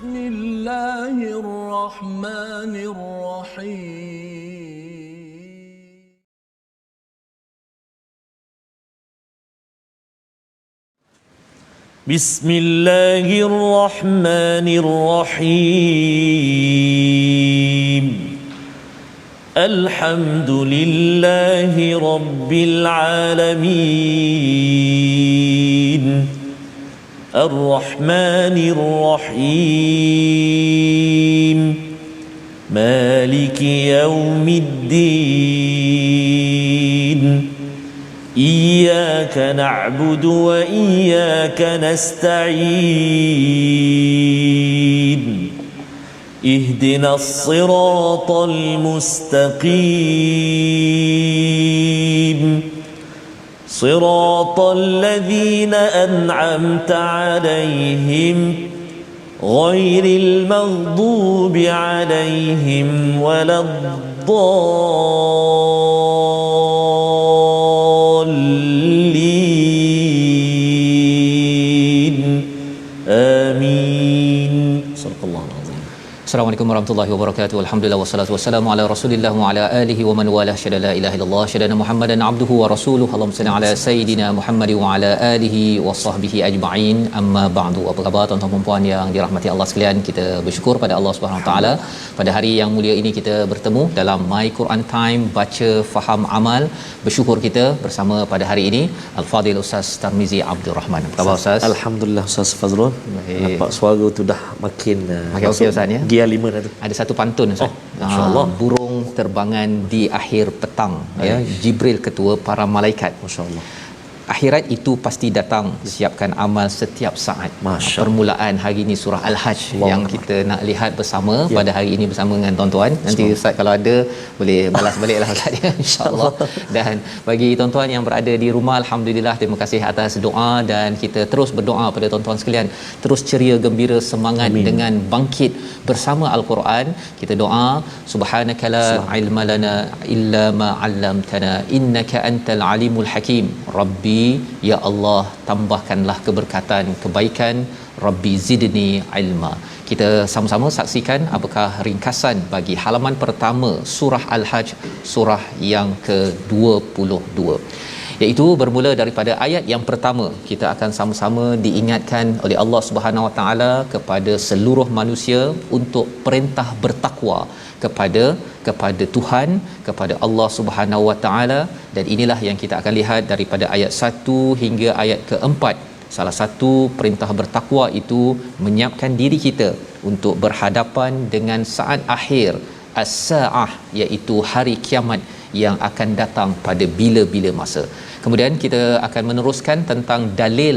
بسم الله الرحمن الرحيم بسم الله الرحمن الرحيم الحمد لله رب العالمين الرحمن الرحيم مالك يوم الدين إياك نعبد وإياك نستعين اهدنا الصراط المستقيم صراط الذين أنعمت عليهم غير المغضوب عليهم ولا الضالين آمين صدق الله العظيم. Assalamualaikum warahmatullahi wabarakatuh. Alhamdulillah wassalatu wassalamu ala Rasulillah wa ala alihi wa man walah. Syada la ilaha illallah, syada Muhammadan abduhu wa rasuluhu. Allahumma salli ala sayidina Muhammad wa ala alihi wa sahbihi ajma'in. Amma ba'du. Apa khabar tuan-tuan dan puan yang dirahmati Allah sekalian? Kita bersyukur pada Allah Subhanahu wa taala pada hari yang mulia ini kita bertemu dalam My Quran Time, baca faham amal. Bersyukur kita bersama pada hari ini Al-Fadhil Ustaz Tarmizi Abdul Rahman. Apa khabar Ustaz? Alhamdulillah Ustaz Fazrul. Nampak suara tu dah makin okey Ustaz ya. Gear 5 dah tu. Ada satu pantun Ustaz. Masya-Allah. Burung terbangan di akhir petang ya. Jibril ketua para malaikat. Masya-Allah. Akhirat itu pasti datang. Siapkan amal setiap saat. Permulaan hari ini surah Al-Hajj yang kita nak lihat bersama pada hari ini bersama dengan tuan-tuan. Nanti Ustaz kalau ada boleh balas baliklah Ustaz ya, insya-Allah. Dan bagi tuan-tuan yang berada di rumah, alhamdulillah, terima kasih atas doa dan kita terus berdoa pada tuan-tuan sekalian. Terus ceria, gembira, semangat. Amin. Dengan bangkit bersama Al-Quran. Kita doa subhanaka la ilma lana illa ma 'allamtana innaka antal alimul hakim. Rabbi, ya Allah, tambahkanlah keberkatan, kebaikan. Rabbi zidni ilma. Kita sama-sama saksikan apakah ringkasan bagi halaman pertama surah Al-Hajj, surah yang ke-22, iaitu bermula daripada ayat yang pertama. Kita akan sama-sama diingatkan oleh Allah Subhanahu Wa Taala kepada seluruh manusia untuk perintah bertakwa kepada Tuhan, kepada Allah Subhanahu Wa Taala. Dan inilah yang kita akan lihat daripada ayat 1 hingga ayat ke-4. Salah satu perintah bertakwa itu menyiapkan diri kita untuk berhadapan dengan saat akhir as-saah, iaitu hari kiamat yang akan datang pada bila-bila masa. Kemudian kita akan meneruskan tentang dalil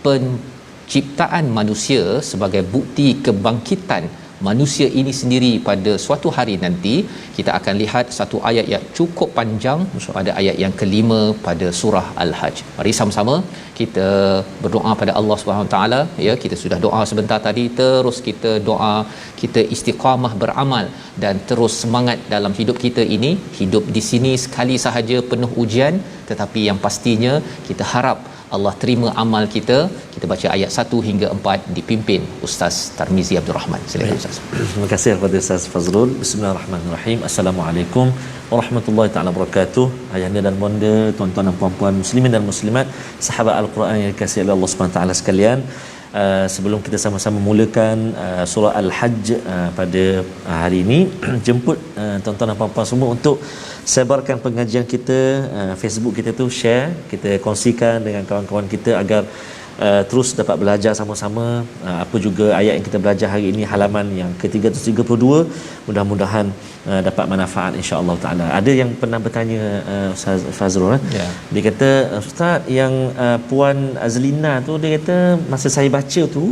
penciptaan manusia sebagai bukti kebangkitan manusia ini sendiri pada suatu hari nanti. Kita akan lihat satu ayat yang cukup panjang pada ayat yang kelima pada surah Al-Hajj. Mari sama-sama kita berdoa pada Allah Subhanahu Wa Taala ya. Kita sudah doa sebentar tadi, terus kita doa kita istiqamah beramal dan terus semangat dalam hidup kita ini. Hidup di sini sekali sahaja, penuh ujian, tetapi yang pastinya kita harap Allah terima amal kita. Kita baca ayat 1 hingga 4 dipimpin Ustaz Tarmizi Abdul Rahman. Silakan Ustaz. Terima kasih kepada Ustaz Fazrul. Bismillahirrahmanirrahim. Assalamualaikum warahmatullahi taala wabarakatuh. Ayahanda dan bonda, tuan-tuan dan puan-puan muslimin dan muslimat, sahabat Al-Quran yang dikasihi oleh Allah Subhanahu taala sekalian. Sebelum kita sama-sama mulakan surah Al-Hajj pada hari ini, jemput tuan-tuan dan puan-puan semua untuk sebarkan pengajian kita, Facebook kita tu share, kita kongsikan dengan kawan-kawan kita agar terus dapat belajar sama-sama apa juga ayat yang kita belajar hari ini, halaman yang ke-332. Mudah-mudahan dapat manfaat insya-Allah taala. Ada yang pernah bertanya Ustaz Fazrul dia kata, ustaz, yang puan Azlina tu dia kata masa saya baca tu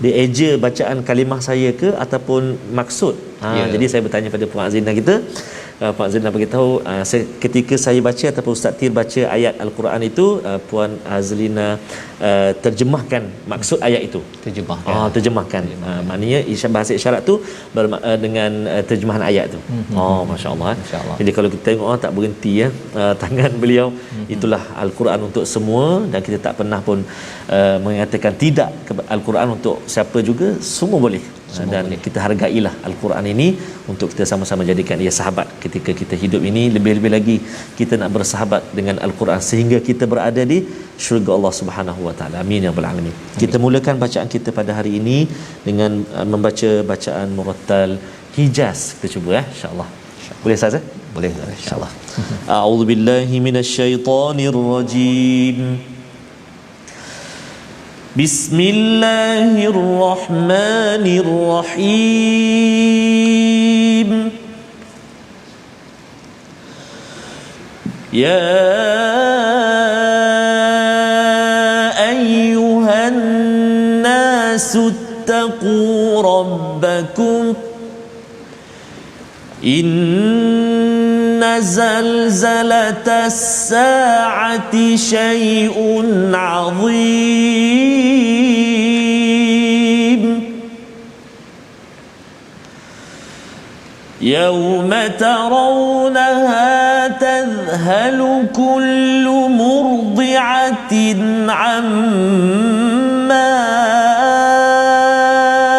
dia eja bacaan kalimah saya ke ataupun maksud. Jadi saya bertanya pada puan Azlina kita, Pak Zainal beritahu ketika saya baca ataupun Ustaz Tir baca ayat Al-Quran itu, Puan Azlina terjemahkan maksud ayat itu. Terjemahkan. Maknanya bahasa isyarat tu dengan terjemahan ayat tu. Masya-Allah. Jadi kalau kita tengok tak berhenti ya tangan beliau, itulah Al-Quran untuk semua, dan kita tak pernah pun mengatakan tidak ke Al-Quran untuk siapa juga, semua boleh. dan boleh. Kita hargailah Al-Quran ini untuk kita sama-sama jadikan ia sahabat ketika kita hidup ini. Lebih-lebih lagi kita nak bersahabat dengan Al-Quran sehingga kita berada di syurga Allah Subhanahu Wa Taala. Amin ya rabbal alamin. Kita mulakan bacaan kita pada hari ini dengan membaca bacaan murattal Hijaz. Kita cuba insya-Allah. Boleh Ustaz? Boleh insya-Allah. A'udzubillahi minasyaitonirrajim. Bismillahirrahmanirrahim. Ya ayyuhan nasu ittaqu rabbakum inna zalzalatas sa'ati syai'un 'azim yawma tarawnaha tadhhalu kullu murdi'atin 'amma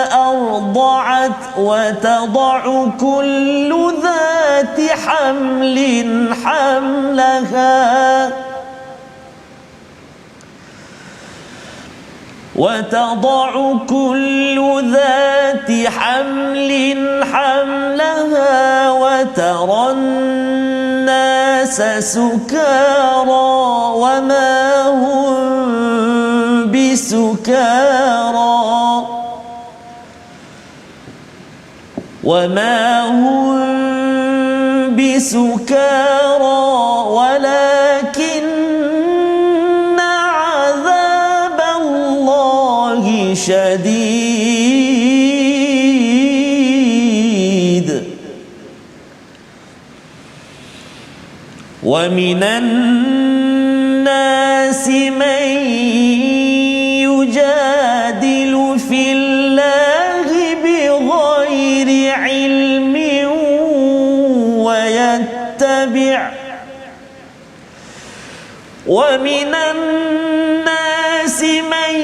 arda'at wa tada'u kullu dhati hamlin hamlaha وتضع كل ذات حمل حملها وترى الناس سكارى وما هم بسكارى ولكن شديد ومن الناس من يجادل في الله بغير علم ومن الناس من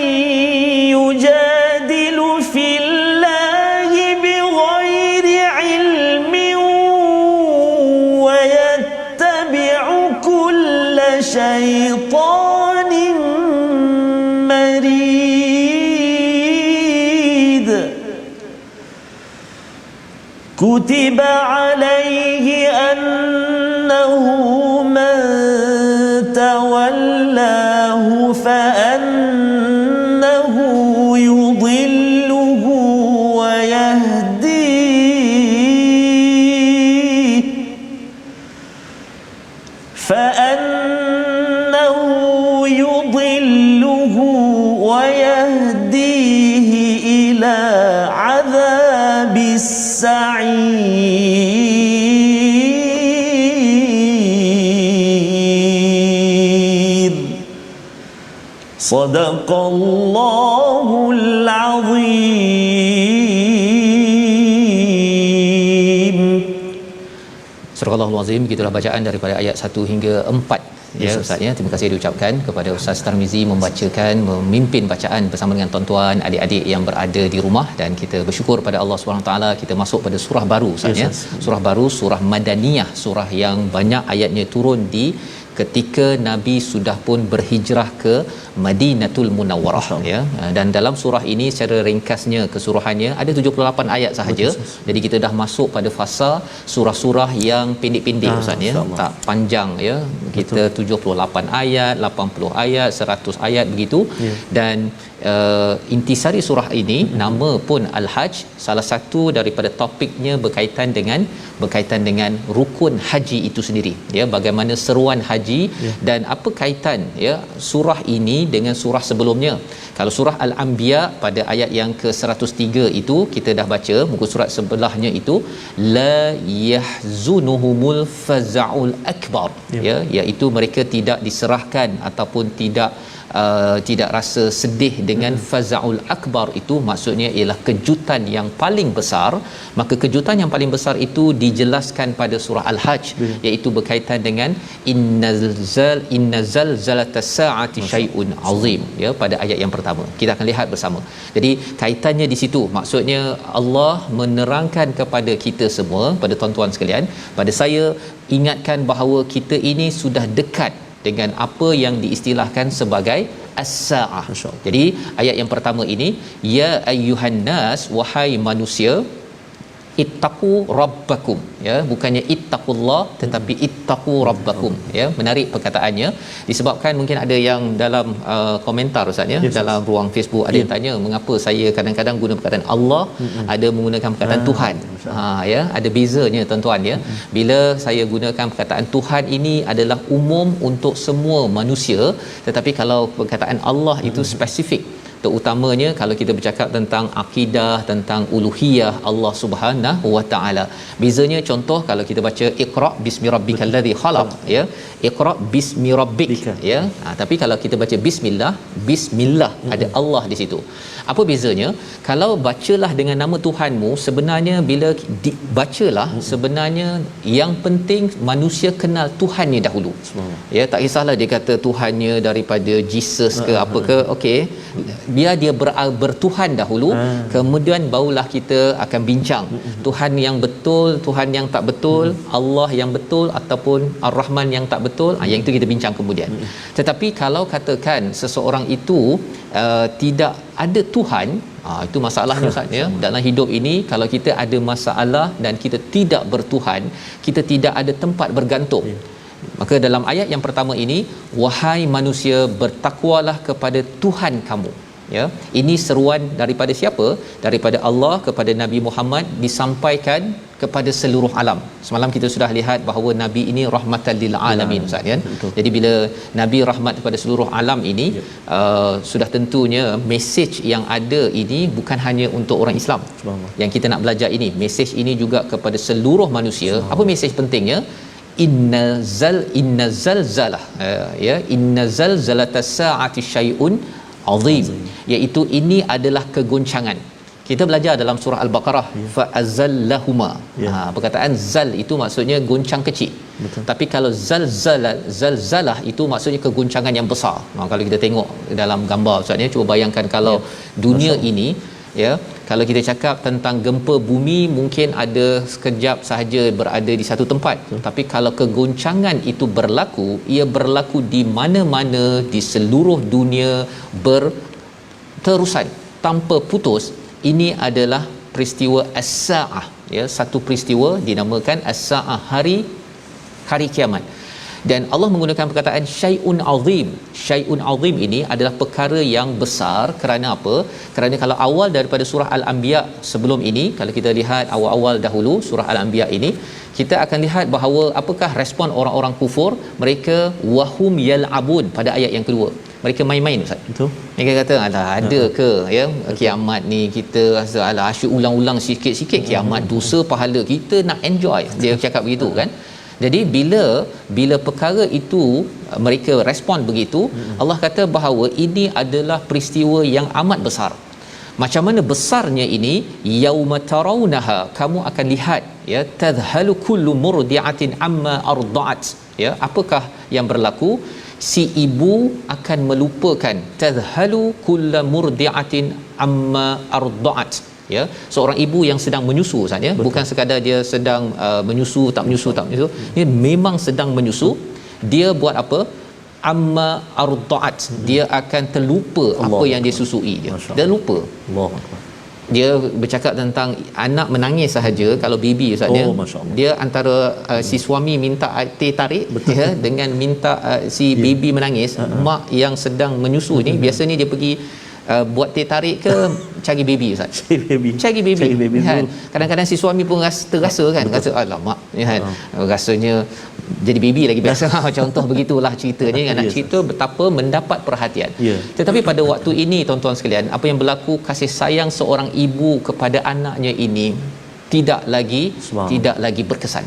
يجادل في الله بغير علم ويتبع كل شيطان مريد كتب عليه أنه من تولاه فأنه يضله ويهديه إلى عذاب السعير صدق الله العظيم. Surah Al-Azim, begitulah bacaan daripada ayat 1 hingga 4. Ya Ustaz ya, terima kasih diucapkan kepada Ustaz Tarmizi membacakan, memimpin bacaan bersama dengan tuan-tuan adik-adik yang berada di rumah, dan kita bersyukur pada Allah Subhanahu taala kita masuk pada surah baru Ustaz ya. Surah baru, surah Madaniyah, surah yang banyak ayatnya turun di ketika Nabi sudah pun berhijrah ke Madinatul Munawwarah ya. Dan dalam surah ini secara ringkasnya keseluruhannya ada 78 ayat sahaja. Jadi kita dah masuk pada fasa surah-surah yang pendek-pendek Ustaz ya. Tak panjang ya. Kita 78 ayat, 80 ayat, 100 ayat begitu. Dan intisari surah ini nama pun Al-Hajj, salah satu daripada topiknya berkaitan dengan rukun haji itu sendiri ya, bagaimana seruan haji dan apa kaitan ya surah ini dengan surah sebelumnya. Kalau surah Al-Anbiya pada ayat yang ke-103 itu kita dah baca, muka surat sebelahnya itu la yahzunuhumul faza'ul akbar ya, iaitu mereka tidak diserahkan ataupun tidak tidak rasa sedih dengan fazaul akbar, itu maksudnya ialah kejutan yang paling besar. Maka kejutan yang paling besar itu dijelaskan pada surah Al-Hajj, iaitu berkaitan dengan innazal zalatas saati syai'un azim, ya, pada ayat yang pertama. Kita akan lihat bersama. Jadi kaitannya di situ, maksudnya Allah menerangkan kepada kita semua, pada tuan-tuan sekalian, pada saya, ingatkan bahawa kita ini sudah dekat dengan apa yang diistilahkan sebagai as-saah. Jadi ayat yang pertama ini, ya ayyuhan nas, wahai manusia, ittaqu rabbakum, ya, bukannya ittaqullah tetapi ittaqu rabbakum, ya. Menarik perkataannya, disebabkan mungkin ada yang dalam komentar Ustaz, ya, dalam ruang Facebook ada yang tanya mengapa saya kadang-kadang guna perkataan Allah, ada menggunakan perkataan Tuhan. Ya, ada bezanya tuan-tuan, ya. Bila saya gunakan perkataan Tuhan ini adalah umum untuk semua manusia, tetapi kalau perkataan Allah itu spesifik, terutamanya kalau kita bercakap tentang akidah, tentang uluhiyah Allah Subhanahu wa taala. Bezanya, contoh, kalau kita baca Iqra bismi rabbikal ladzi khalaq, ya, Iqra bismi rabbik, ya. Tapi kalau kita baca bismillah, bismillah, ada Allah di situ. Apa bezanya? Kalau bacalah dengan nama Tuhanmu, sebenarnya bila dibacalah, sebenarnya yang penting manusia kenal Tuhan ni dahulu. Ya, tak kisahlah dia kata Tuhannya daripada Jesus ke apa ke, okey, biar dia bertuhan dahulu, kemudian barulah kita akan bincang Tuhan yang betul, Tuhan yang tak betul, Allah yang betul ataupun Ar-Rahman yang tak betul, yang itu kita bincang kemudian. Tetapi kalau katakan seseorang itu tidak ada Tuhan, itu masalahnya Ustaz, ya. Dalam hidup ini kalau kita ada masalah dan kita tidak bertuhan, kita tidak ada tempat bergantung. Maka dalam ayat yang pertama ini, wahai manusia, bertakwalah kepada Tuhan kamu, ya. Ini seruan daripada siapa? Daripada Allah kepada Nabi Muhammad, disampaikan kepada seluruh alam. Semalam kita sudah lihat bahawa Nabi ini rahmatan lil alamin, Ustaz, kan? Jadi bila Nabi rahmat kepada seluruh alam ini, sudah tentunya mesej yang ada ini bukan hanya untuk orang Islam yang kita nak belajar ini. Mesej ini juga kepada seluruh manusia. Apa mesej pentingnya? Innazal zalah, ya, innazal zalatas saati syai'un azim, iaitu ini adalah kegoncangan. Kita belajar dalam surah Al-Baqarah, fa azallahuma. Perkataan zal itu maksudnya goncang kecil. Tapi kalau zalzalah itu maksudnya kegoncangan yang besar. Kalau kita tengok dalam gambar Ustaz, ni cuba bayangkan kalau dunia ini, ya, kalau kita cakap tentang gempa bumi, mungkin ada sekejap sahaja berada di satu tempat. Tapi kalau kegoncangan itu berlaku, ia berlaku di mana-mana di seluruh dunia berterusan tanpa putus. Ini adalah peristiwa as-saah, ya, satu peristiwa dinamakan as-saah, hari kiamat. Dan Allah menggunakan perkataan syai'un azim. Syai'un azim ini adalah perkara yang besar. Kerana apa? Kerana kalau awal daripada surah Al-Anbiya sebelum ini, kalau kita lihat awal-awal dahulu surah Al-Anbiya ini, kita akan lihat bahawa apakah respon orang-orang kufur. Mereka wahum yal'abun pada ayat yang kedua. Mereka main-main, Ustaz. Betul. Mereka kata, alah, ada ke, ya, kiamat ni kita rasa alah asyik ulang-ulang sikit-sikit kiamat, dosa pahala, kita nak enjoy. Dia cakap begitu, kan? Jadi bila perkara itu mereka respon begitu, Allah kata bahawa ini adalah peristiwa yang amat besar. Macam mana besarnya ini? Yauma tarawunaha, kamu akan lihat, ya, tadhalu kullu murdi'atin amma arda'at, ya. Apakah yang berlaku? Si ibu akan melupakan, tadhalu kullu murdi'atin amma arda'at, ya, seorang ibu yang sedang menyusu, Ustaz, ya. Bukan sekadar dia sedang menyusu, tak menyusu. Dia memang sedang menyusu. Dia buat apa? Amma arda'at, dia akan terlupa apa yang dia susui dia. Dia lupa. Dia bercakap tentang anak menangis sahaja, kalau baby, Ustaz, dia antara si suami minta teh tarik, ya, dengan minta si baby menangis. Mak yang sedang menyusu ni biasanya dia pergi buat teh tarik ke cari baby, Ustaz. Cari baby, kan? Kadang-kadang si suami pun terasa, kan, rasa alamak, ya, kan, rasanya jadi baby lagi biasa. Contoh begitulah ceritanya, kan, nak cerita betapa mendapat perhatian. Tetapi pada waktu ini, tuan-tuan sekalian, apa yang berlaku, kasih sayang seorang ibu kepada anaknya ini tidak lagi berkesan.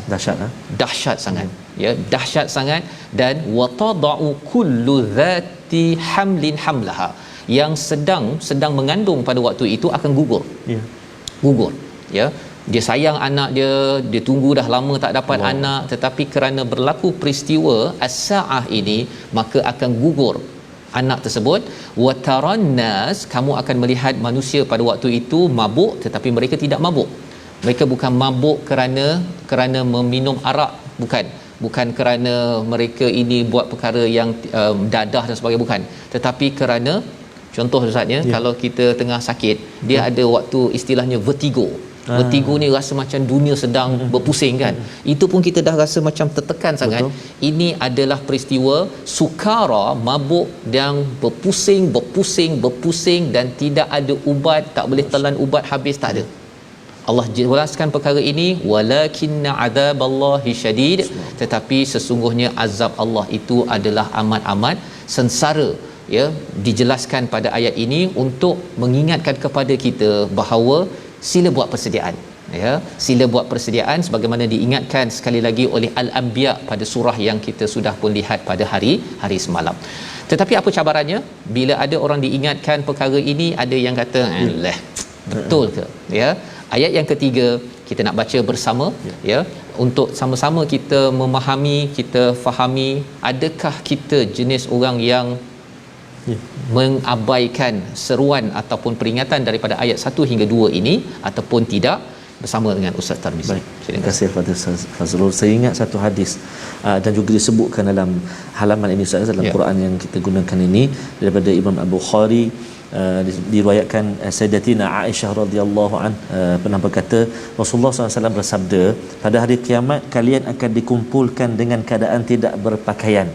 Dahsyat sangat. Ya, dahsyat sangat. Dan watada'u kullu dhati hamlin hamlaha, yang sedang mengandung pada waktu itu akan gugur. Gugur. Ya, dia sayang anak dia tunggu dah lama tak dapat anak, tetapi kerana berlaku peristiwa as-saah ini, maka akan gugur anak tersebut. Wa tarannas, kamu akan melihat manusia pada waktu itu mabuk, tetapi mereka tidak mabuk. Mereka bukan mabuk kerana meminum arak, bukan kerana mereka ini buat perkara yang dadah dan sebagainya, bukan, tetapi kerana contoh Ustaznya, kalau kita tengah sakit, dia ada waktu istilahnya vertigo. Vertigo ni rasa macam dunia sedang berpusing kan. Itu pun kita dah rasa macam tertekan sangat. Ini adalah peristiwa sukara, mabuk dan berpusing dan tidak ada ubat, tak boleh telan ubat habis, tak ada. Allah jelaskan perkara ini, walakinna adzaballahi syadid, tetapi sesungguhnya azab Allah itu adalah amat sengsara. Ya, dijelaskan pada ayat ini untuk mengingatkan kepada kita bahawa sila buat persediaan. Ya, sila buat persediaan sebagaimana diingatkan sekali lagi oleh Al-Anbiya pada surah yang kita sudah pun lihat pada hari semalam. Tetapi apa cabarannya? Bila ada orang diingatkan perkara ini, ada yang kata, betul ke? Ya. Ayat yang ketiga kita nak baca bersama, ya, untuk sama-sama kita memahami, kita fahami, adakah kita jenis orang yang mengabaikan seruan ataupun peringatan daripada ayat 1 hingga 2 ini ataupun tidak, bersama dengan Ustaz Tarmizi. Terima kasih kepada Ustaz Fazrul. Saya ingat satu hadis dan juga disebutkan dalam halaman ini Ustaz, dalam Quran yang kita gunakan ini, daripada Imam Al-Bukhari. Diriwayatkan Sayyidatina Aisyah radhiyallahu pernah berkata, Rasulullah SAW bersabda, pada hari kiamat kalian akan dikumpulkan dengan keadaan tidak berpakaian.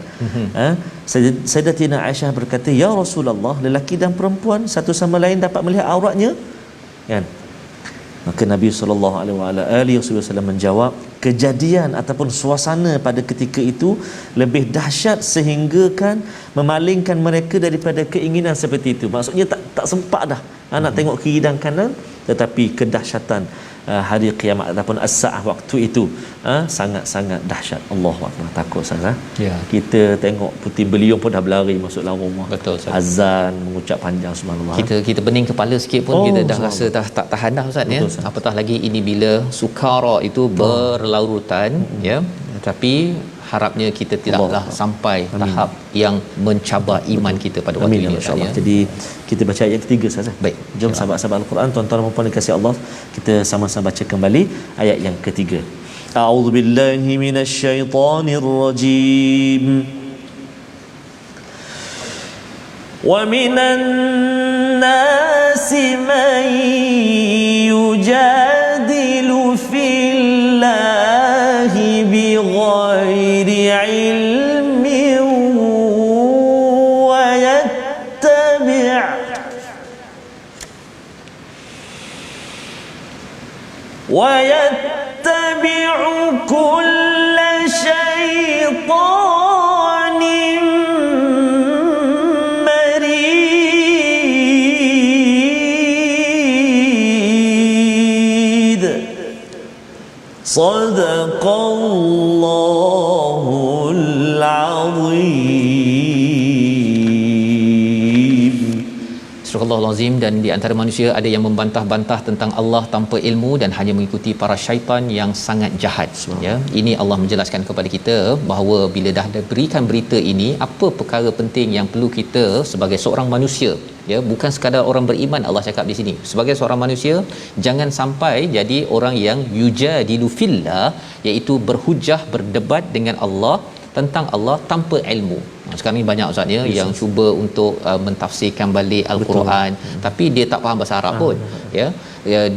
Sayyidatina Aisyah berkata, ya Rasulullah, lelaki dan perempuan satu sama lain dapat melihat auratnya, kan? Maka Nabi SAW menjawab, kejadian ataupun suasana pada ketika itu lebih dahsyat sehingga kan memalingkan mereka daripada keinginan seperti itu. Maksudnya tak sempat dah nak tengok kiri dan kanan, tetapi kedahsyatan hari kiamat ataupun as-saah waktu itu sangat-sangat dahsyat. Allahu Akbar. Takut sangat. Kita tengok putih beliung pun dah berlari masuk dalam rumah. Betul, azan mengucap panjang, subhanallah. Kita bening kepala sikit pun kita dah rasa dah tak tahan dah Ustaz. Betul, ya. Apatah lagi ini bila sukara itu berlarutan, ya. Tapi harapnya kita tidaklah sampai tahap yang mencabar iman kita pada waktu ini, insya-Allah. Jadi kita baca ayat ketiga saja. Baik. Jom sahabat-sahabat Al-Quran, tuan-tuan dan puan dikasihi Allah, kita sama-sama baca kembali ayat yang ketiga. A'udzubillahi minasyaitonir rajim. Wa minan nasi man yujadilu fillahi bighairi ilmin ويتبع كل شيطان مريد صدق الله العظيم. Surah Al-Azim. Dan di antara manusia ada yang membantah-bantah tentang Allah tanpa ilmu dan hanya mengikuti para syaitan yang sangat jahat. Ya, ini Allah menjelaskan kepada kita bahawa bila dah diberikan berita ini, apa perkara penting yang perlu kita sebagai seorang manusia, ya, bukan sekadar orang beriman. Allah cakap di sini sebagai seorang manusia, jangan sampai jadi orang yang yujadilu fillah, iaitu berhujah, berdebat dengan Allah, tentang Allah tanpa ilmu. Sekarang ni banyak Ustaz, ya, yang cuba untuk mentafsirkan balik Al-Quran. Betul. Tapi dia tak faham bahasa Arab pun, ya.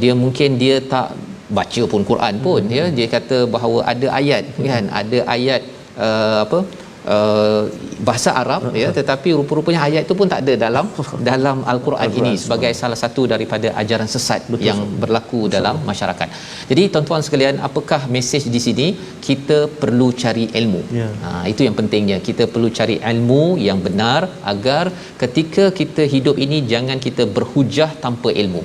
Dia mungkin dia tak baca pun Quran pun, ya. Dia kata bahawa ada ayat, kan, ada ayat bahasa Arab, ya, tetapi rupa-rupanya ayat itu pun tak ada dalam Al-Quran ini, sebagai salah satu daripada ajaran sesat yang berlaku dalam masyarakat. Jadi tuan-tuan sekalian, apakah mesej di sini? Kita perlu cari ilmu. Itu yang pentingnya. Kita perlu cari ilmu yang benar agar ketika kita hidup ini jangan kita berhujah tanpa ilmu.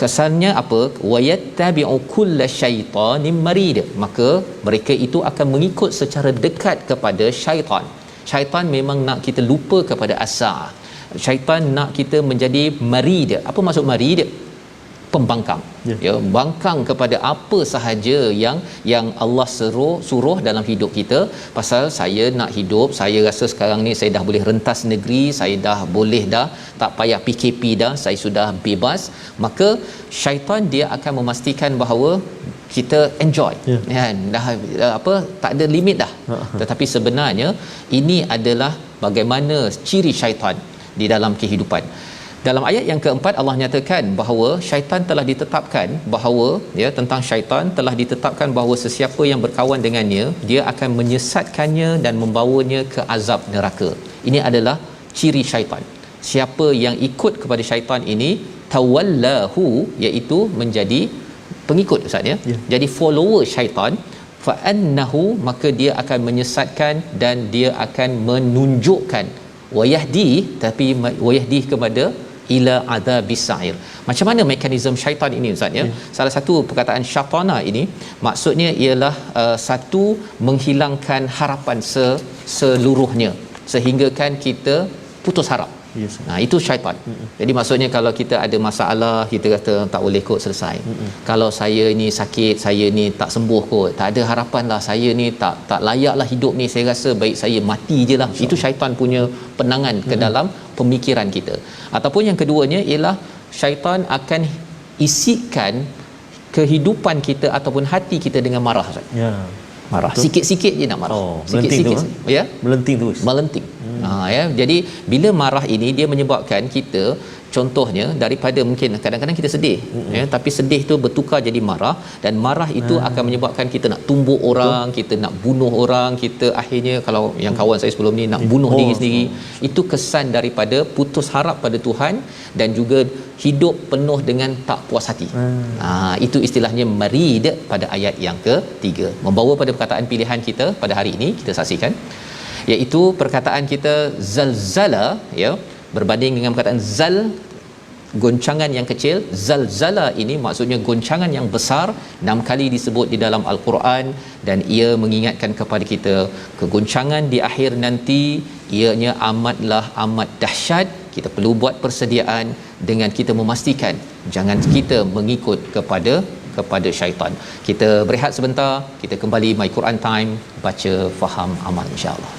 kesannya apa? Wayattabi'u kulla syaitanin marid. Maka mereka itu akan mengikut secara dekat kepada syaitan. Syaitan memang nak kita lupa kepada asal. Syaitan nak kita menjadi marid. Apa maksud marid? Pembangkang. Ya, bangkang kepada apa sahaja yang Allah suruh dalam hidup kita. Pasal saya nak hidup, saya rasa sekarang ni saya dah boleh rentas negeri, saya dah boleh dah tak payah PKP dah, saya sudah bebas. Maka syaitan dia akan memastikan bahawa kita enjoy, kan, dah apa, tak ada limit dah. Tetapi sebenarnya ini adalah bagaimana ciri syaitan di dalam kehidupan. Dalam ayat yang keempat Allah nyatakan bahawa syaitan telah ditetapkan bahawa, ya, tentang syaitan telah ditetapkan bahawa sesiapa yang berkawan dengannya, dia akan menyesatkannya dan membawanya ke azab neraka. Ini adalah ciri syaitan. Siapa yang ikut kepada syaitan ini, tawallahu, iaitu menjadi pengikut, ustaz, ya. Jadi follower syaitan, fa annahu, maka dia akan menyesatkan dan dia akan menunjukkan, wayahdi, tapi wayahdi kepada ila adzabis sa'ir. Macam mana mekanisme syaitan ini, ustaz, ya? Salah satu perkataan syaitana ini maksudnya ialah satu, menghilangkan harapan seluruhnya sehingga kan kita putus harap. Itu syaitan. Jadi maksudnya kalau kita ada masalah, kita kata tak boleh kot selesai. Kalau saya ni sakit, saya ni tak sembuh kot, tak ada harapan lah, saya ni tak layak lah hidup ni, saya rasa baik saya mati je lah. Itu syaitan punya penangan ke dalam pemikiran kita. Ataupun yang keduanya ialah syaitan akan isikan kehidupan kita ataupun hati kita dengan marah, ya. Marah sikit-sikit je nak marah. Sikit-sikit, ya, melenting terus. Melenting. Ya, jadi bila marah ini dia menyebabkan kita, contohnya daripada mungkin kadang-kadang kita sedih, ya, tapi sedih tu bertukar jadi marah, dan marah itu akan menyebabkan kita nak tumbuk orang, kita nak bunuh orang, kita akhirnya, kalau yang kawan saya sebelum ni, nak bunuh diri sendiri. Itu kesan daripada putus harap pada Tuhan dan juga hidup penuh dengan tak puas hati. Itu istilahnya marid pada ayat yang ketiga. Membawa pada perkataan pilihan kita pada hari ini, kita saksikan, iaitu perkataan kita zalzala, ya, berbanding dengan perkataan zal, goncangan yang kecil. Zalzala ini maksudnya goncangan yang besar, 6 kali disebut di dalam Al-Quran, dan ia mengingatkan kepada kita kegoncangan di akhir nanti ianya amat dahsyat. Kita perlu buat persediaan dengan kita memastikan jangan kita mengikut kepada syaitan. Kita berehat sebentar, kita kembali My Quran Time, baca, faham, amal, insya-Allah.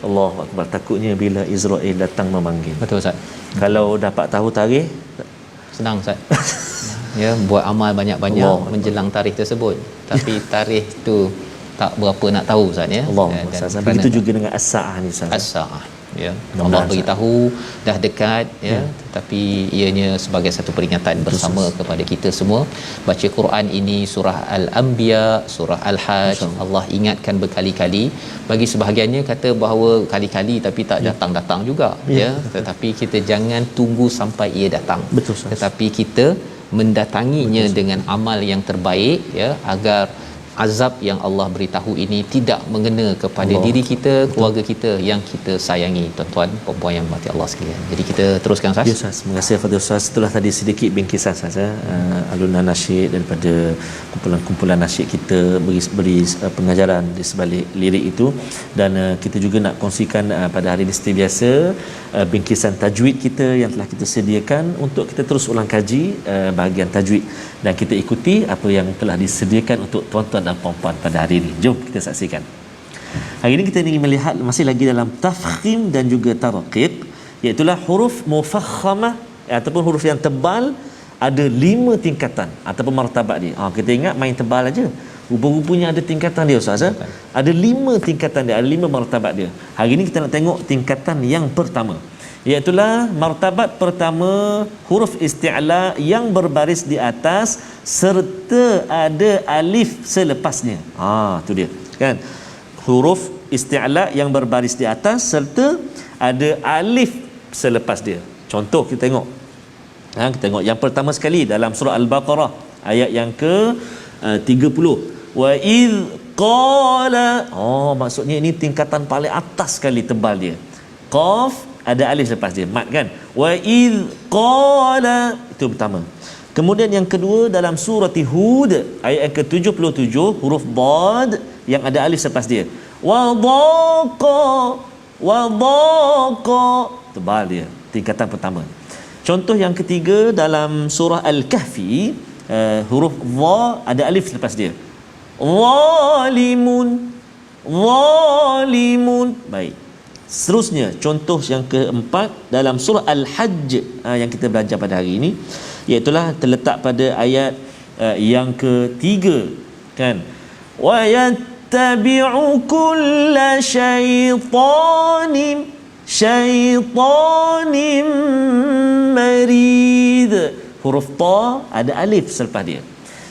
Allahu Akbar. Takutnya bila Israel datang memanggil. Betul, Ustaz. Kalau dapat tahu tarikh, senang, Ustaz. Ya, buat amal banyak-banyak menjelang tarikh tersebut. Tapi tarikh tu tak berapa nak tahu, Ustaz, ya. Dan begitu juga dengan as-saah ni, Ustaz. As-saah, ya. Allah beritahu dah dekat, ya, tetapi ianya sebagai satu peringatan bersama kepada kita semua. Baca Quran ini, surah Al-Anbiya, surah Al-Hajj, Allah ingatkan berkali-kali. Bagi sebahagiannya kata bahawa kali-kali tapi tak datang-datang juga, ya. Tetapi kita jangan tunggu sampai ia datang. Betul, tetapi kita mendatanginya dengan amal yang terbaik, ya, agar azab yang Allah beritahu ini tidak mengena kepada diri kita, keluarga kita yang kita sayangi, tuan-tuan, puan-puan yang berhati Allah sekalian. Jadi kita teruskan, Ustaz. Ya, Ustaz. Terima kasih Fadil Ustaz. Itulah tadi sedikit bingkisan saja alunan nasyid daripada kumpulan-kumpulan nasyid kita, beri pengajaran di sebalik lirik itu, dan kita juga nak kongsikan pada hari ini seperti biasa bingkisan tajwid kita yang telah kita sediakan untuk kita terus ulang kaji bahagian tajwid, dan kita ikuti apa yang telah disediakan untuk tuan-tuan dan puan-puan pada hari ini. Jom kita saksikan. Hari ini kita ingin melihat masih lagi dalam tafkhim dan juga tarqib, iaitu huruf mufakhamah ataupun huruf yang tebal ada 5 tingkatan ataupun martabat dia. Kita ingat main tebal aja. Rupa-rupanya ada tingkatan dia Ustaz. Ada 5 tingkatan dia, ada 5 martabat dia. Hari ini kita nak tengok tingkatan yang pertama. Iaitu martabat pertama huruf isti'la yang berbaris di atas serta ada alif selepasnya. Tu dia. Kan? Huruf isti'la yang berbaris di atas serta ada alif selepas dia. Contoh kita tengok. Kita tengok yang pertama sekali dalam surah Al-Baqarah ayat yang ke 30. Wa iz qala. Maksudnya ini tingkatan paling atas sekali tebal dia. Qaf ada alif lepas dia, mat kan. Wa iz qala, itu pertama. Kemudian yang kedua dalam surah Hud ayat yang ke-77 huruf dad yang ada alif lepas dia. Wa daqa tebal dia, tingkatan pertama. Contoh yang ketiga dalam surah Al-Kahfi huruf dha ada alif lepas dia. Zalimun. Baik. Seterusnya contoh yang keempat dalam surah Al-Hajj yang kita belajar pada hari ini, iaitu terletak pada ayat yang ketiga, kan. Wa yattabi'u kulla syaitanin marid. Huruf ta ada alif selepas dia.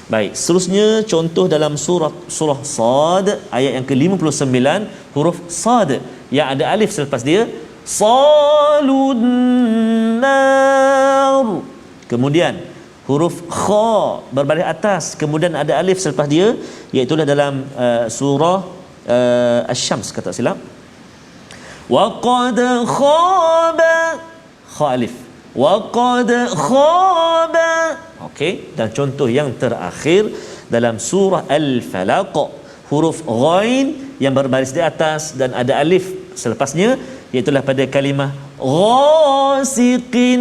Baik, seterusnya contoh dalam surah Sad ayat yang ke-59 huruf sad yang ada alif selepas dia, salun nar. Kemudian huruf kha berbaris atas kemudian ada alif selepas dia, iaitu dalam surah Asy-Syams kata tak silap. Wa qad khaba, kha alif. Wa qad khaba. Okey, dan contoh yang terakhir dalam surah Al-Falaq huruf ghain yang berbaris di atas dan ada alif selepasnya, iaitu pada kalimah ghasiqin.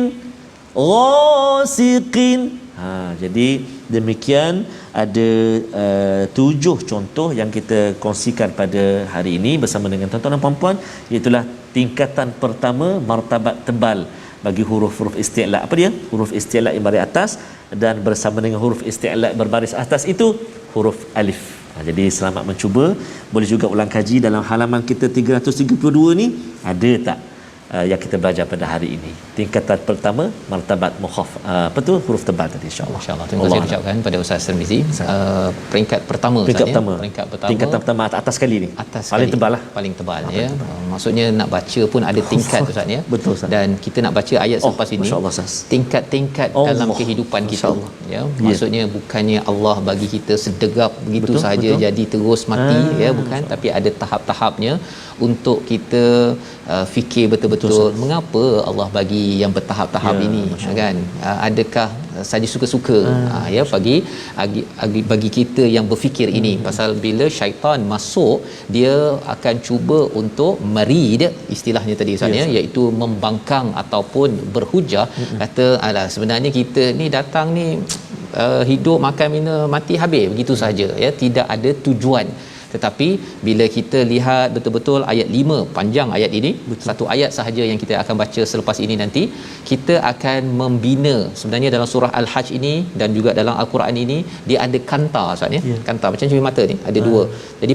Jadi demikian ada 7 contoh yang kita kongsikan pada hari ini bersama dengan tuan-tuan dan puan-puan, iaitu tingkatan pertama martabat tebal bagi huruf-huruf isti'la. Apa dia? Huruf isti'la yang berbaris atas, dan bersama dengan huruf isti'la berbaris atas itu huruf alif. Jadi selamat mencuba. Boleh juga ulang kaji dalam halaman kita 332 ni, ada tak yang kita belajar pada hari ini. Tingkatan pertama martabat mukhaf, huruf tebal tadi, insya-Allah. Insya-Allah. Terima kasih ucapkan pada Ustaz Tirmizi. Peringkat pertama Ustaz ya. Peringkat pertama. Tingkatan pertama atas sekali ni. Atas paling tebal lah. Paling tebal ya. Maksudnya nak baca pun ada tingkat Ustaz ya. Betul Ustaz. Dan kita nak baca ayat selepas ini. Masya-Allah Ustaz. Tingkat-tingkat dalam kehidupan kita. Ya. Maksudnya bukannya Allah bagi kita sedegap begitu sahaja jadi terus mati ya, bukan, tapi ada tahap-tahapnya untuk kita fikir betul-betul mengapa Allah bagi yang bertahap-tahap ini, kan. Adakah saja suka-suka ya bagi kita yang berfikir ini, pasal bila syaitan masuk dia akan cuba untuk merid, istilahnya tadi Ustaz ya, iaitu membangkang ataupun berhujah, kata alah sebenarnya kita ni datang ni hidup makan minum mati habis begitu saja ya, tidak ada tujuan. Tetapi bila kita lihat betul-betul ayat 5, panjang ayat ini, satu ayat sahaja yang kita akan baca selepas ini, nanti kita akan membina. Sebenarnya dalam surah Al-Hajj ini dan juga dalam Al-Quran ini dia ada kanta Ustaz ya. Kanta macam cermin mata ni ada 2. Jadi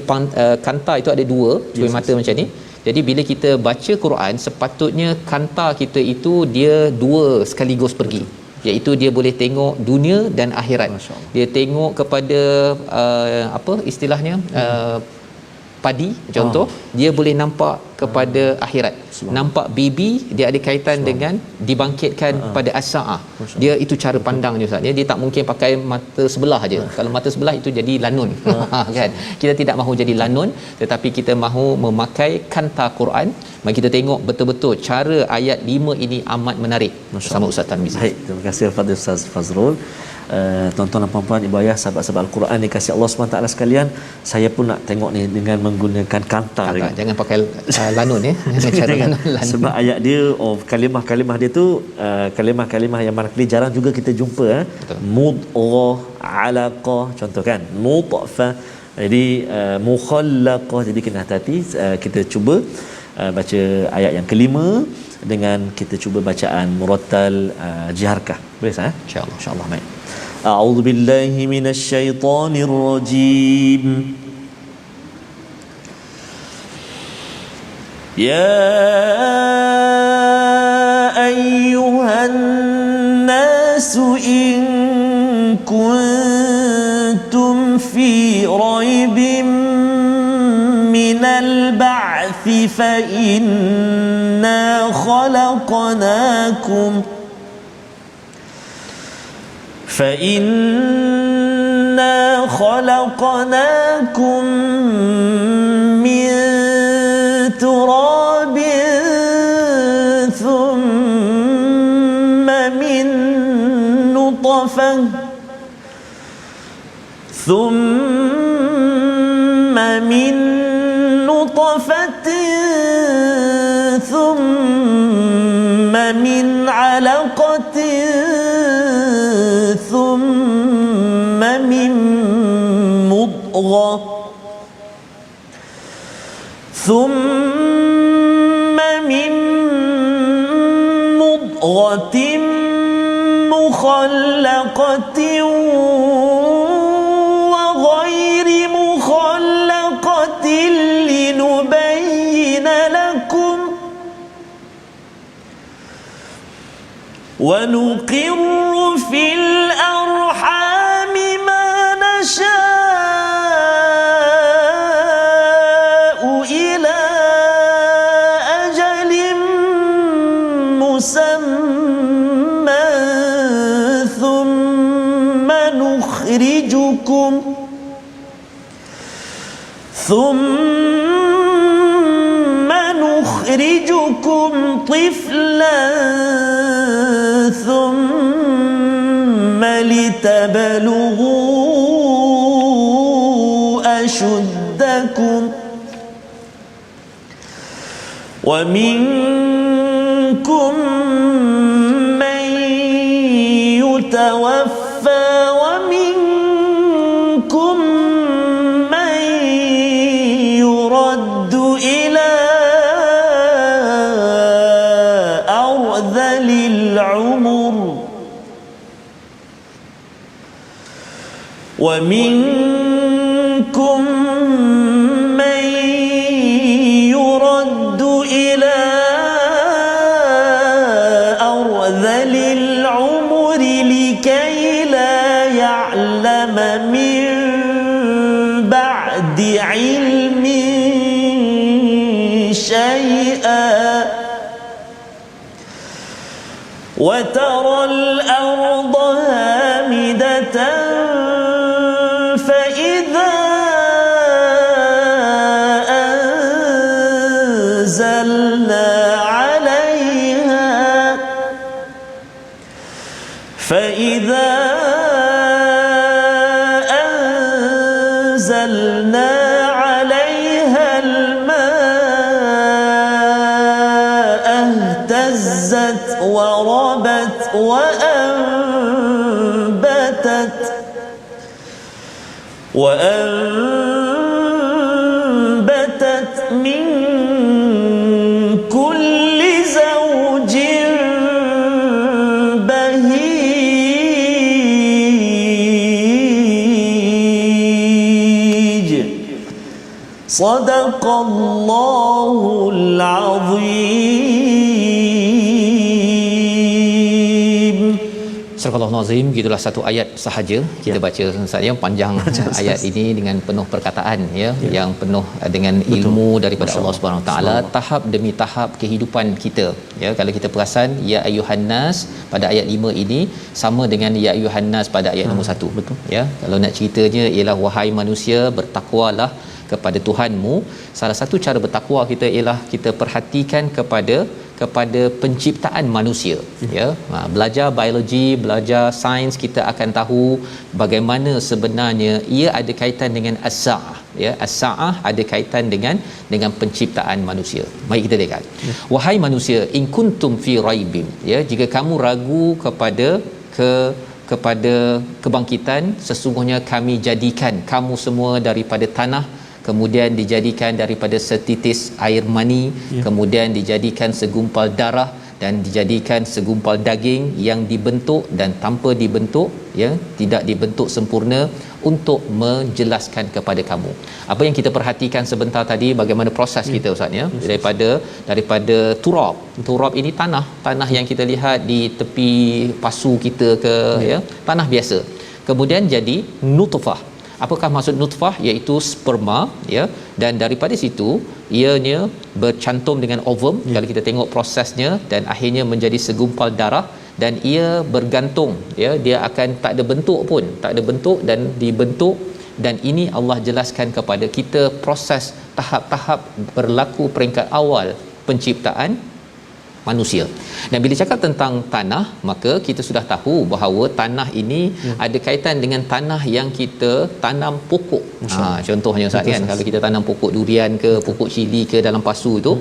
kanta itu ada 2 cermin mata macam ni. Jadi bila kita baca Quran, sepatutnya kanta kita itu dia 2 sekaligus pergi, iaitu dia boleh tengok dunia dan akhirat. Dia tengok kepada apa istilahnya padi contoh, dia boleh nampak kepada akhirat. Nampak baby dia ada kaitan dengan dibangkitkan pada as-saah. Dia itu cara pandang dia Ustaz. Dia tak mungkin pakai mata sebelah aja. Kalau mata sebelah itu jadi lanun. Kan? Kita tidak mahu jadi lanun, tetapi kita mahu memakai kanta Quran. Mari kita tengok betul-betul cara ayat 5 ini amat menarik bersama Ustaz Tarmizi. Baik, terima kasih kepada Ustaz Fazrul. Tuan-tuan dan puan-puan, ibu ayah, sahabat-sahabat Al-Quran dikasihi Allah SWT sekalian, saya pun nak tengok ni dengan menggunakan kanta. Jangan pakai lanun ya. Cara lanun. Sebab ayat dia kalimah-kalimah dia tu kalimah-kalimah yang mana jarang juga kita jumpa mudghah, alaqah contoh kan, nutfah, jadi mukhallaqah. Jadi kena hati-hati, kita cuba baca ayat yang kelima dengan kita cuba bacaan murattal jiharkah. Boleh sah? Insya-Allah. Insya-Allah. Baik. A'udzu billahi minasyaitonir rajim. Ya ayyuhan nasu in kuntum fi raibin minal ba'thi fa inna khalaqnakum min turabin thumma min nutfah ثم من علقة ثم من مضغة مخلقة وغير مخلقة لنبين لكم ونقر في الأرحام ما نشاء إلى أجل مسمى ثم نخرجكم طفلا ثم لتبلغوا أشدكم ومنكم من يتوفى ومنكم من يرد إلى أرذل العمر ومنكم من يرد إلى أرذل العمر لكي لا يعلم من بعد علم شيئا وترى الأرض هامدة فإذا أنزلنا عليها الماء اهتزت وربت وأنبتت من كل زوج بهيج صدق الله العظيم. Surah Al-Nazim, gitulah satu ayat sahaja kita baca saja panjang ayat ini dengan penuh perkataan yang penuh dengan ilmu daripada Allah Subhanahu taala, tahap demi tahap kehidupan kita. Kalau kita perasan ya ayyuhan nas pada ayat 5 ini sama dengan ya ayyuhan nas pada ayat nombor 1. Betul. Kalau nak ceritanya ialah wahai manusia bertakwalah kepada Tuhanmu. Salah satu cara bertakwa kita ialah kita perhatikan kepada penciptaan manusia. Belajar biologi, belajar sains, kita akan tahu bagaimana sebenarnya ia ada kaitan dengan as-saah. As-saah ada kaitan dengan penciptaan manusia. Mari kita lihat. Wahai manusia, in kuntum fi raibin, jika kamu ragu kepada kebangkitan, sesungguhnya kami jadikan kamu semua daripada tanah kemudian dijadikan daripada setitis air mani, kemudian dijadikan segumpal darah dan dijadikan segumpal daging yang dibentuk dan tanpa dibentuk, ya, tidak dibentuk sempurna untuk menjelaskan kepada kamu. Apa yang kita perhatikan sebentar tadi, bagaimana proses kita Ustaz, ya, daripada turab. Turab ini tanah yang kita lihat di tepi pasu kita ke, ya, tanah biasa. Kemudian jadi nutfah. Apakah maksud nutfah? Iaitu sperma, ya, dan daripada situ ianya bercantum dengan ovum, kalau kita tengok prosesnya, dan akhirnya menjadi segumpal darah dan ia bergantung, ya, dia akan tak ada bentuk pun, tak ada bentuk dan dibentuk. Dan ini Allah jelaskan kepada kita proses tahap-tahap berlaku peringkat awal penciptaan manusia. Dan bila cakap tentang tanah, maka kita sudah tahu bahawa tanah ini ada kaitan dengan tanah yang kita tanam pokok. Contohnya Ustaz, kan, kalau kita tanam pokok durian ke, pokok cili ke dalam pasu itu,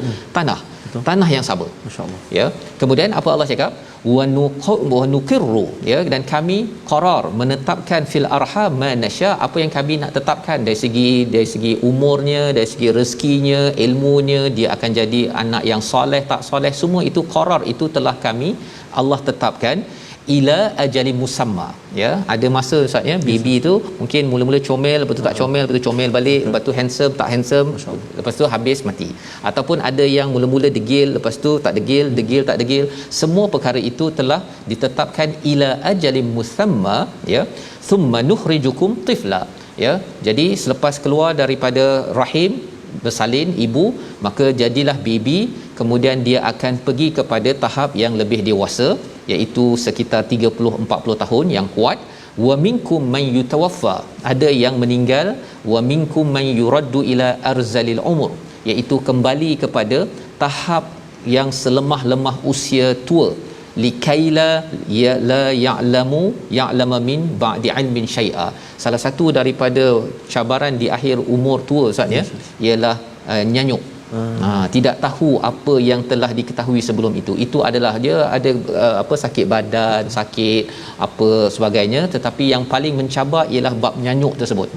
tanah yang sama. Masya-Allah. Ya. Kemudian apa Allah cakap? Wa nuqirru, ya, dan kami qarar, menetapkan fil arham ma nasya, apa yang kami nak tetapkan dari segi umurnya, dari segi rezekinya, ilmunya, dia akan jadi anak yang soleh tak soleh, semua itu qarar, itu telah kami Allah tetapkan ila ajali musamma, ya. Ada masa Ustaz, ya, baby tu mungkin mula-mula comel, lepas tu tak comel, lepas tu comel balik, lepas tu handsome tak handsome, lepas tu habis mati. Ataupun ada yang mula-mula degil, lepas tu tak degil tak degil. Semua perkara itu telah ditetapkan ila ajali musamma, ya. Thumma nukhrijukum tifla, ya. Jadi selepas keluar daripada rahim bersalin ibu, maka jadilah baby, kemudian dia akan pergi kepada tahap yang lebih dewasa, iaitu sekitar 30-40 tahun yang kuat. Wa minkum man yutawaffa, ada yang meninggal. Wa minkum man yuraddu ila arzalil umur, iaitu kembali kepada tahap yang selemah-lemah usia tua. Likaila ya la ya'lama min ba'di ilmin syai'a. Salah satu daripada cabaran di akhir umur tua Ustaz, ya, ialah nyanyuk. Tidak tahu apa yang telah diketahui sebelum itu. Itu adalah dia ada sakit badan, sakit apa sebagainya, tetapi yang paling mencabar ialah bab nyanyuk tersebut.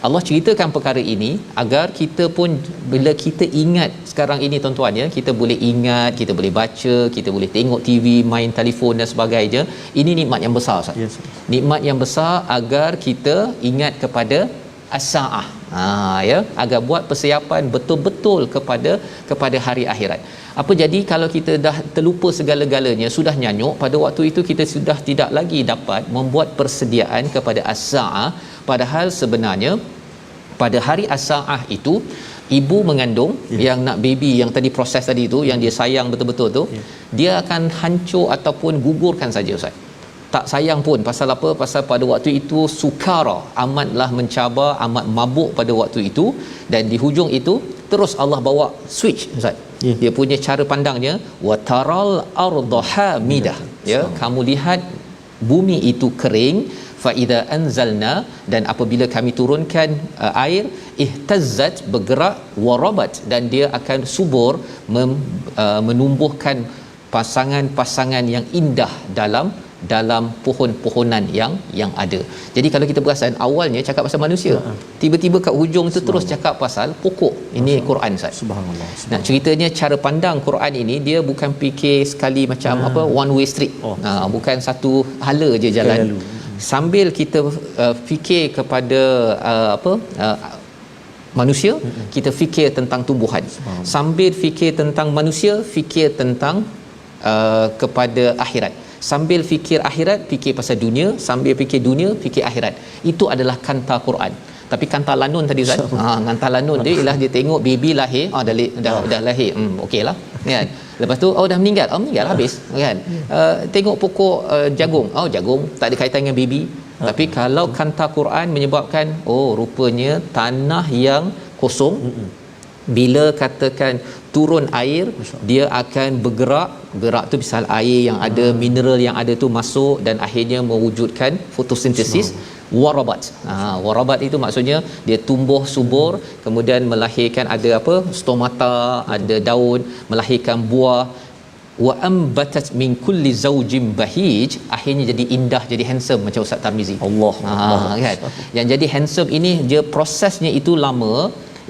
Allah ceritakan perkara ini agar kita pun bila kita ingat sekarang ini tuan-tuan, ya, kita boleh ingat, kita boleh baca, kita boleh tengok TV, main telefon dan sebagainya. Ini nikmat yang besar Ustaz. Yes. Nikmat yang besar agar kita ingat kepada as-saah. Ya, agar buat persiapan betul-betul kepada hari akhirat. Apa jadi kalau kita dah terlupa segala-galanya, sudah nyanyuk, pada waktu itu kita sudah tidak lagi dapat membuat persediaan kepada as-saah, padahal sebenarnya pada hari as-saah itu ibu mengandung yang nak baby yang tadi proses tadi tu, yang dia sayang betul-betul tu, dia akan hancur ataupun gugurkan saja Ustaz. Tak sayang pun. Pasal apa? Pasal pada waktu itu sukara, amatlah mencabar, amat mabuk pada waktu itu. Dan di hujung itu terus Allah bawa switch Ustaz. Dia punya cara pandangnya, wa taral arda hamidah, ya, kamu lihat bumi itu kering, fa idza anzalna, dan apabila kami turunkan air, ihtazzat, bergerak, warabat, dan dia akan subur, menumbuhkan pasangan-pasangan yang indah dalam pohon-pohonan yang ada. Jadi kalau kita perasan awalnya cakap pasal manusia, tiba-tiba kat hujung itu terus cakap pasal pokok. Ini Quran Ustaz. Subhanallah. Nah, ceritanya cara pandang Quran ini dia bukan fikir sekali macam one way street. Bukan satu hala je jalan. Sambil kita fikir kepada manusia, kita fikir tentang tumbuhan. Sambil fikir tentang manusia, fikir tentang kepada akhirat. Sambil fikir akhirat, fikir pasal dunia. Sambil fikir dunia, fikir akhirat. Itu adalah kanta Quran. Tapi kanta lanun tadi Ustaz, kanta lanun dia ialah dia tengok baby lahir, dah lahir, okeylah, kan. Lepas tu dah meninggal, meninggal habis, kan. Tengok pokok jagung, jagung tak ada kaitan dengan baby. Tapi kalau kanta Quran menyebabkan rupanya tanah yang kosong, bila katakan turun air, dia akan gerak tu misal air yang ada, mineral yang ada tu masuk dan akhirnya mewujudkan fotosintesis. Warabat itu maksudnya dia tumbuh subur, kemudian melahirkan ada stomata, ada daun, melahirkan buah. Wa ambatat min kulli zawjin bahij, akhirnya jadi indah, jadi handsome macam Ustaz Tarmizi. Allah. Kan. Yang jadi handsome ini dia prosesnya itu lama,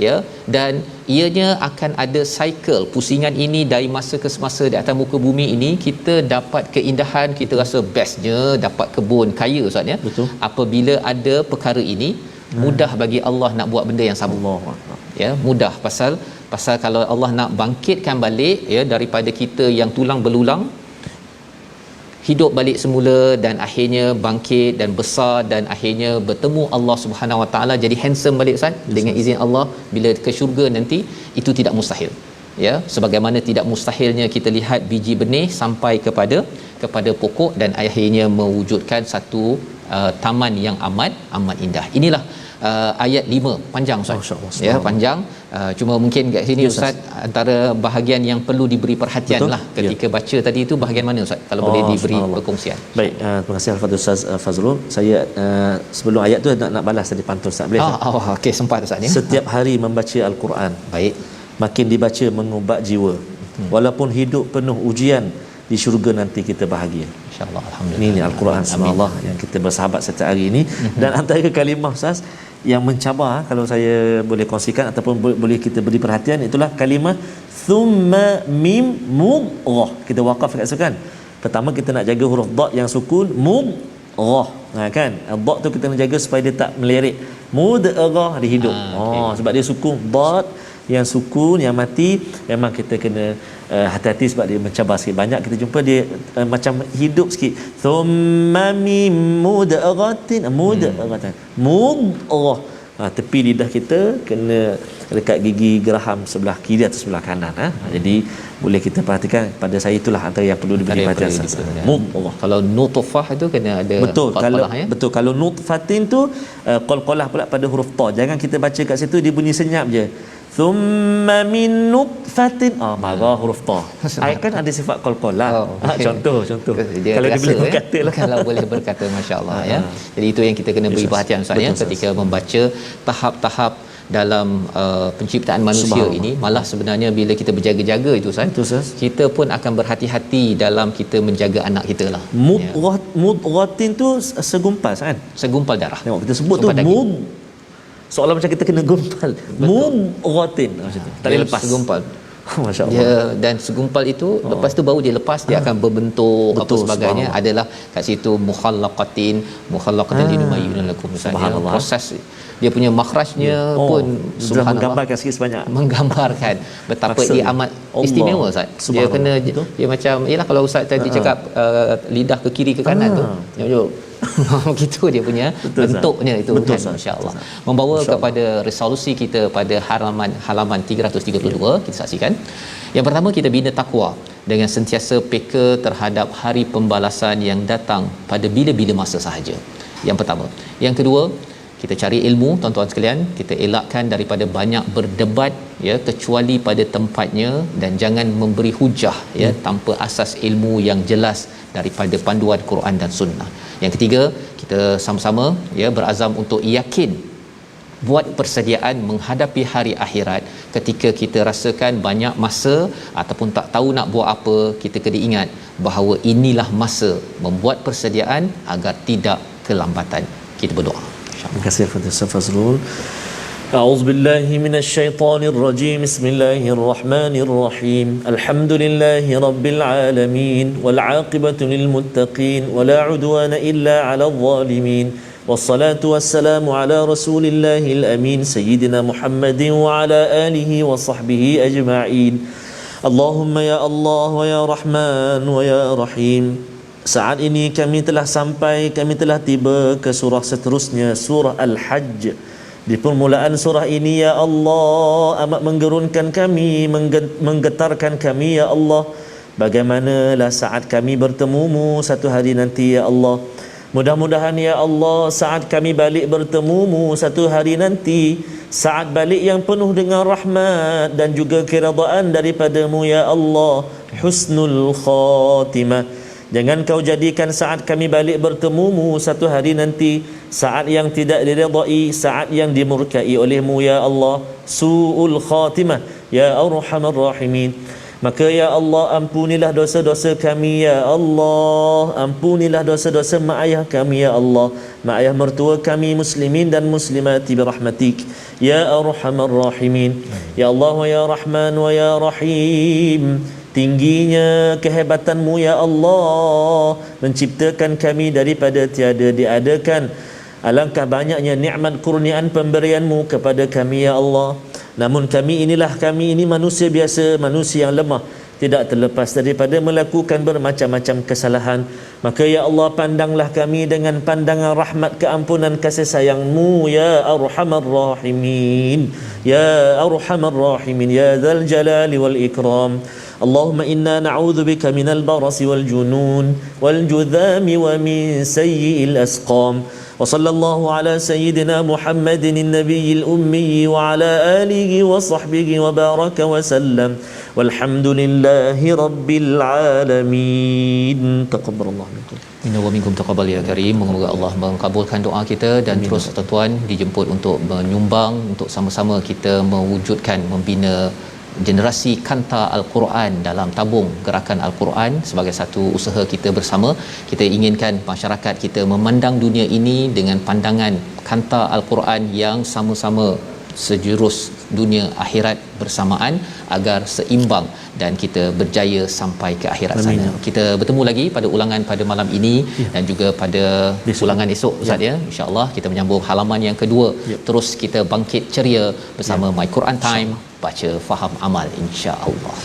ya, dan ianya akan ada cycle pusingan ini dari masa ke semasa di atas muka bumi ini. Kita dapat keindahan, kita rasa bestnya dapat kebun kaya Ustaz ya. Betul. Apabila ada perkara ini, mudah bagi Allah nak buat benda yang sama. Allah. Ya, mudah pasal kalau Allah nak bangkitkan balik ya daripada kita yang tulang belulang, hidup balik semula dan akhirnya bangkit dan besar dan akhirnya bertemu Allah Subhanahu Wa Taala jadi handsome balik Ustaz, dengan izin Allah bila ke syurga nanti, itu tidak mustahil. Ya, sebagaimana tidak mustahilnya kita lihat biji benih sampai kepada pokok dan akhirnya mewujudkan satu taman yang amat indah. Inilah ayat 5 panjang Ustaz. Ya, panjang. Cuma mungkin kat sini Ustaz, antara bahagian yang perlu diberi perhatian lah ketika baca tadi itu bahagian mana Ustaz, kalau boleh diberi perkongsian. Baik, terima kasih Al-Fadhil Ustaz Fazrul. Saya sebelum ayat tu nak balas tadi pantun Ustaz, boleh? Okey, sempat Ustaz ya. Setiap hari membaca Al-Quran, baik, makin dibaca mengubat jiwa. Walaupun hidup penuh ujian, di syurga nanti kita bahagia. Insya-Allah. Alhamdulillah. Ini Al-Quran subhanallah yang kita bersahabat setiap hari ini. Dan antara kalimah Ustaz yang mencabar, kalau saya boleh kongsikan ataupun boleh kita beri perhatian, itulah kalimah thumma mim mudghah. Kita waqaf kat situ kan. Pertama kita nak jaga huruf dad yang sukun, mudghah. Kan? Dad tu kita nak jaga supaya dia tak melirik. Mudghah di hidup. Sebab dia sukun, dad yang sukun, yang mati, memang kita kena hati-hati sebab dia mencabar sikit. Banyak kita jumpa dia macam hidup sikit. Thumma mim mudghatin, mudghatan, mudghah. Tepi lidah kita kena dekat gigi geraham sebelah kiri atau sebelah kanan. Jadi boleh kita perhatikan, pada saya itulah antara yang perlu diberi perhatian. Mudghah. Kalau nutfah itu kena ada qalqalah ya. Betul, kalau nutfatin tu qalqalah pula pada huruf ta. Jangan kita baca kat situ dia bunyi senyap je. Thumma min nutfatin, marah huruf ta. Ayat kan ada sifat qalqalah. Contoh dia kalau dia boleh ya? berkata lah. Kalau boleh berkata, masya-Allah ya. Jadi itu yang kita kena beri perhatian Ustaz ya, ketika membaca tahap-tahap dalam penciptaan manusia ini. Malah sebenarnya bila kita berjaga-jaga itu Ustaz, kita pun akan berhati-hati dalam kita menjaga anak kita lah. Mudghatin tu segumpal kan? Segumpal darah. Tengok kita sebut tu mud, seolah macam kita kena gumpal. Mudghatin macam tu. Tak boleh lepas. Segumpal. Masya-Allah. Ya, dan segumpal itu lepas tu baru dia lepas, dia akan berbentuk apa sebagainya. Adalah kat situ mukhallaqatin linumayyina lakum. Proses dia punya makhrajnya pun sudah menggambarkan sikit sebanyak, menggambarkan betapa maksud dia amat istimewa Ustaz. Dia kena dia macam yalah, kalau Ustaz tadi cakap lidah ke kiri ke kanan tu begitu dia punya bentuknya itu kan, masya-Allah. Membawa kepada resolusi kita pada halaman 332, kita saksikan. Yang pertama, kita bina takwa dengan sentiasa peka terhadap hari pembalasan yang datang pada bila-bila masa sahaja. Yang pertama. Yang kedua, kita cari ilmu tuan-tuan sekalian, kita elakkan daripada banyak berdebat ya, kecuali pada tempatnya, dan jangan memberi hujah ya tanpa asas ilmu yang jelas daripada panduan Quran dan Sunnah. Yang ketiga, kita sama-sama ya berazam untuk yakin, buat persediaan menghadapi hari akhirat. Ketika kita rasakan banyak masa ataupun tak tahu nak buat apa, kita kena ingat bahawa inilah masa membuat persediaan agar tidak kelambatan. Kita berdoa. Terima kasih Fadil Fazrul. أعوذ بالله من الشيطان الرجيم بسم الله الرحمن الرحيم الحمد لله رب العالمين والعاقبة للمتقين ولا عدوان إلا على الظالمين والصلاة والسلام على رسول الله الأمين سيدنا محمد وعلى آله وصحبه أجمعين اللهم يا الله ويا رحمن ويا رحيم. Saat ini kami telah sampai, kami telah tiba ke surah seterusnya, surah Al-Hajj. Di permulaan surah ini ya Allah amat menggerunkan kami, menggetarkan kami ya Allah. Bagaimanalah saat kami bertemumu satu hari nanti ya Allah. Mudah-mudahan ya Allah saat kami balik bertemumu satu hari nanti, saat balik yang penuh dengan rahmat dan juga keridaan daripadamu ya Allah. Husnul khatimah. Jangan kau jadikan saat kami balik bertemumu satu hari nanti saat yang tidak diridai, saat yang dimurkai olehmu ya Allah. Su'ul khatimah ya Arhamar Rahimin. Maka ya Allah, ampunilah dosa-dosa kami ya Allah. Ampunilah dosa-dosa mak ayah kami ya Allah, mak ayah mertua kami muslimin dan muslimati birahmatik ya arhamar rahimin. Ya Allah wa ya Rahman wa ya Rahim, tingginya kehebatanmu ya Allah, menciptakan kami daripada tiada diadakan. Alangkah banyaknya nikmat kurniaan pemberianmu kepada kami ya Allah. Namun kami ini manusia biasa, manusia yang lemah, tidak terlepas daripada melakukan bermacam-macam kesalahan. Maka ya Allah, pandanglah kami dengan pandangan rahmat keampunan kasih sayang-Mu ya arhamar rahimin, ya arhamar rahimin, ya dzal jalali wal ikram. Allahumma inna na'udzu bika minal barasi wal junun wal judhami wa min sayyi'il asqam. Wa sallallahu ala sayyidina Muhammadin nabiyil ummi wa ala alihi wa sahbihi wa baraka wa sallam. Walhamdulillahi rabbil alamin. Taqabbalallahu minkum. Inna wa minkum taqabbal ya karim. Moga Allah mengabulkan doa kita dan amin. Terus tuan-tuan dijemput untuk menyumbang untuk sama-sama kita mewujudkan membina generasi kanta Al-Quran dalam tabung gerakan Al-Quran sebagai satu usaha kita bersama. Kita inginkan masyarakat kita memandang dunia ini dengan pandangan kanta Al-Quran yang sama-sama sejurus dunia akhirat bersamaan agar seimbang dan kita berjaya sampai ke akhirat sana. Kita bertemu lagi pada ulangan pada malam ini dan juga pada ulangan esok Ustaz ya. Insya-Allah kita menyambung halaman yang kedua. Terus kita bangkit ceria bersama My Quran Time, baca faham amal insya-Allah.